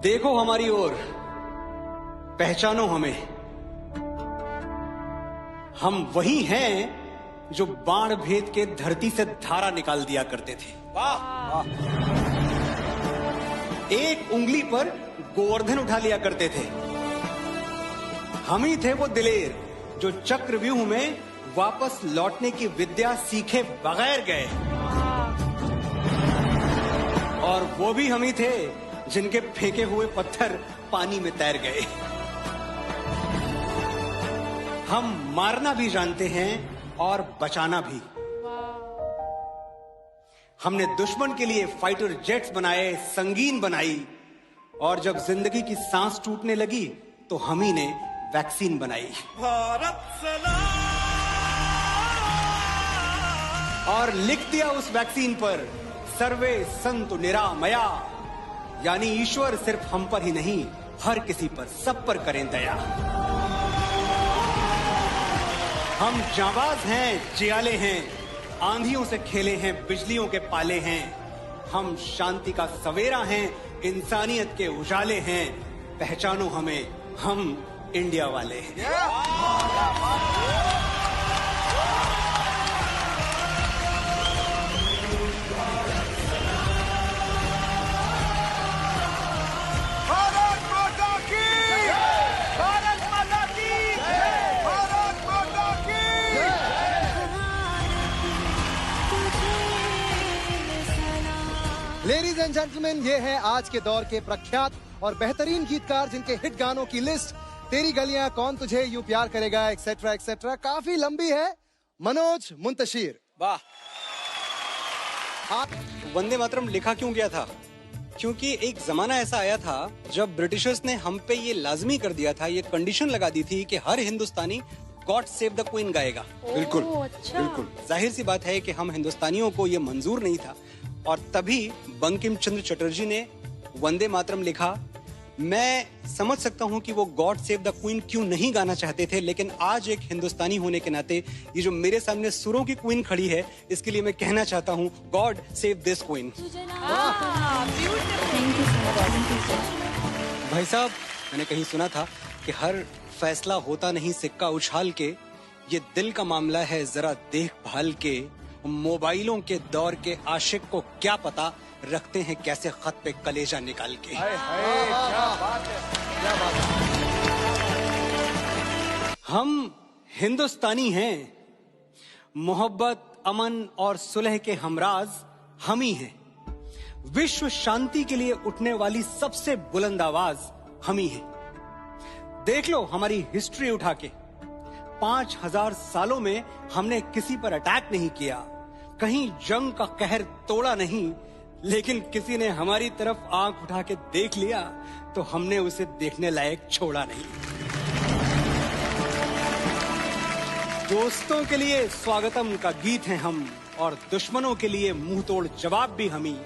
देखो हमारी ओर, पहचानो हमें। हम वही हैं जो बाण भेद के धरती से धारा निकाल दिया करते थे। वाह! एक उंगली पर गोवर्धन उठा लिया करते थे। हम ही थे वो दिलेर जो चक्रव्यूह में वापस लौटने की विद्या सीखे बगैर गए। और वो भी हम ही थे जिनके फेंके हुए पत्थर पानी में तैर गए। हम मारना भी जानते हैं और बचाना भी। हमने दुश्मन के लिए फाइटर जेट्स बनाए, संगीन बनाई, और जब जिंदगी की सांस टूटने लगी तो हम ही ने वैक्सीन बनाई। भारत सलाम! और लिख दिया उस वैक्सीन पर, सर्वे संतु निरामया, यानी ईश्वर सिर्फ हम पर ही नहीं, हर किसी पर, सब पर करें दया। हम जाबाज हैं, जियाले हैं, आंधियों से खेले हैं, बिजलियों के पाले हैं। हम शांति का सवेरा हैं, इंसानियत के उजाले हैं। पहचानो हमें, हम इंडिया वाले हैं। लेडीज एंड जेंटलमैन, ये है आज के दौर के प्रख्यात और बेहतरीन गीतकार जिनके हिट गानों की लिस्ट तेरी गलियां, कौन तुझे यूं प्यार करेगा, एक्सेट्रा एक्सेट्रा, काफी लंबी है। मनोज मुंतशिर। वाह! आप वंदे मातरम लिखा क्यों गया था? क्योंकि एक जमाना ऐसा आया था जब ब्रिटिशर्स ने हम पे ये लाजमी कर दिया था, ये कंडीशन लगा दी थी कि हर हिंदुस्तानी गॉड सेव द क्वीन गाएगा। बिल्कुल, अच्छा। बिल्कुल जाहिर सी बात है कि हम हिंदुस्तानियों को ये मंजूर नहीं था, और तभी बंकिम चंद्र चटर्जी ने वंदे मातरम लिखा। मैं समझ सकता हूं कि वो गॉड सेव द क्वीन क्यों नहीं गाना चाहते थे, लेकिन आज एक हिंदुस्तानी होने के नाते ये जो मेरे सामने सुरों की क्वीन खड़ी है, इसके लिए मैं कहना चाहता हूं, गॉड सेव दिस क्वीन। भाई साहब, मैंने कहीं सुना था कि हर फैसला होता नहीं सिक्का उछाल के, ये दिल का मामला है जरा देखभाल के। मोबाइलों के दौर के आशिक को क्या पता रखते हैं कैसे खत पे कलेजा निकाल के। क्या बात है, क्या बात है। हम हिंदुस्तानी हैं, मोहब्बत, अमन और सुलह के हमराज हम ही हैं। विश्व शांति के लिए उठने वाली सबसे बुलंद आवाज हम ही हैं। देख लो हमारी हिस्ट्री उठा के, 5000 सालों में हमने किसी पर अटैक नहीं किया, कहीं जंग का कहर तोड़ा नहीं, लेकिन किसी ने हमारी तरफ आंख उठा के देख लिया तो हमने उसे देखने लायक छोड़ा नहीं। दोस्तों के लिए स्वागतम का गीत हैं हम, और दुश्मनों के लिए मुंह तोड़ जवाब भी हम ही,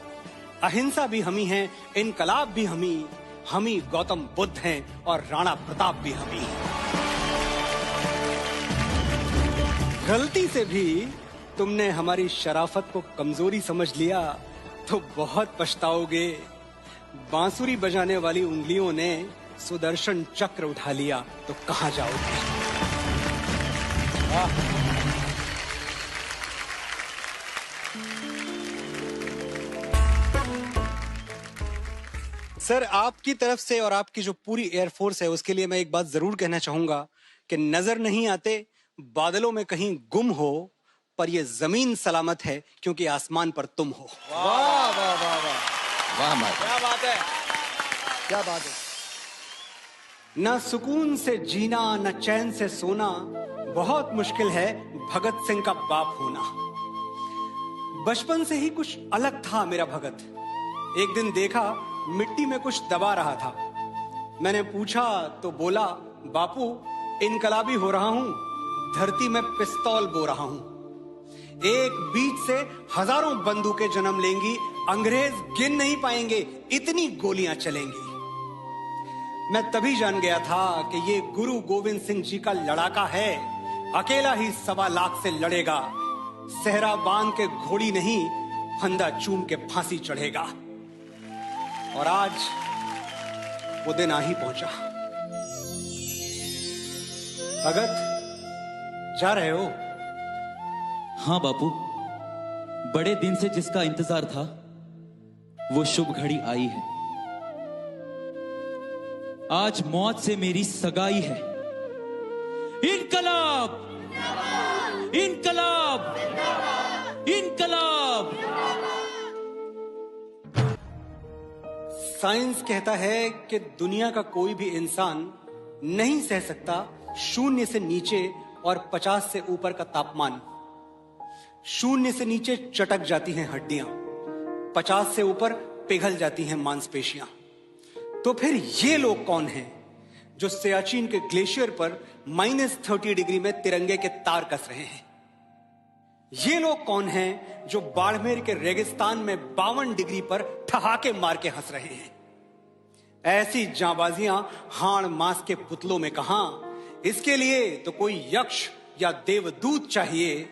अहिंसा भी हम ही हैं, इनकलाब भी हम ही गौतम बुद्ध हैं, और राणा प्रताप भी हम ही। गलती से भी तुमने हमारी शराफत को कमजोरी समझ लिया तो बहुत पछताओगे। बांसुरी बजाने वाली उंगलियों ने सुदर्शन चक्र उठा लिया तो कहां जाओगे। सर, आपकी तरफ से और आपकी जो पूरी एयरफोर्स है उसके लिए मैं एक बात जरूर कहना चाहूंगा कि नजर नहीं आते, बादलों में कहीं गुम हो, पर ये जमीन सलामत है क्योंकि आसमान पर तुम हो। वाह वाह वाह वाह वाह, क्या बात है, क्या बात है। न सुकून से जीना, न चैन से सोना, बहुत मुश्किल है भगत सिंह का बाप होना। बचपन से ही कुछ अलग था मेरा भगत। एक दिन देखा मिट्टी में कुछ दबा रहा था। मैंने पूछा तो बोला, बापू इनकलाबी हो रहा हूं, धरती में पिस्तौल बो रहा हूं। एक बीज से हजारों बंदूकें जन्म लेंगी, अंग्रेज गिन नहीं पाएंगे, इतनी गोलियां चलेंगी। मैं तभी जान गया था कि ये गुरु गोविंद सिंह जी का लड़ाका है, अकेला ही 1.25 लाख से लड़ेगा। सहरा बांध के घोड़ी नहीं, फंदा चूम के फांसी चढ़ेगा। और आज वो दिन आ ही पहुंचा। भगत, जा रहे हो? हाँ बापू, बड़े दिन से जिसका इंतजार था वो शुभ घड़ी आई है। आज मौत से मेरी सगाई है। इनकलाब, इनकलाब, इनकलाब। साइंस कहता है कि दुनिया का कोई भी इंसान नहीं सह सकता 0 से नीचे और 50 से ऊपर का तापमान। 0 से नीचे चटक जाती हैं हड्डियां, 50 से ऊपर पिघल जाती हैं मांसपेशियां। तो फिर ये लोग कौन हैं जो सियाचिन के ग्लेशियर पर -30 डिग्री में तिरंगे के तार कस रहे हैं? ये लोग कौन हैं जो बाड़मेर के रेगिस्तान में 52 डिग्री पर ठहाके मार के हंस रहे हैं? ऐसी जांबाजियां हाड़ मांस के पुतलों में कहां? इसके लिए तो कोई यक्ष या देवदूत चाहिए।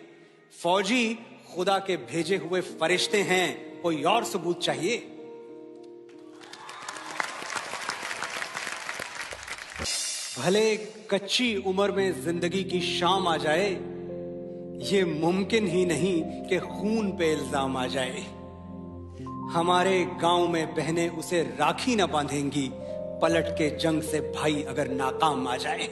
फौजी खुदा के भेजे हुए फरिश्ते हैं, कोई और सबूत चाहिए। भले कच्ची उम्र में जिंदगी की शाम आ जाए, ये मुमकिन ही नहीं कि खून पे इल्जाम आ जाए। हमारे गांव में बहनें उसे राखी न बांधेंगी, पलट के जंग से भाई अगर नाकाम आ जाए।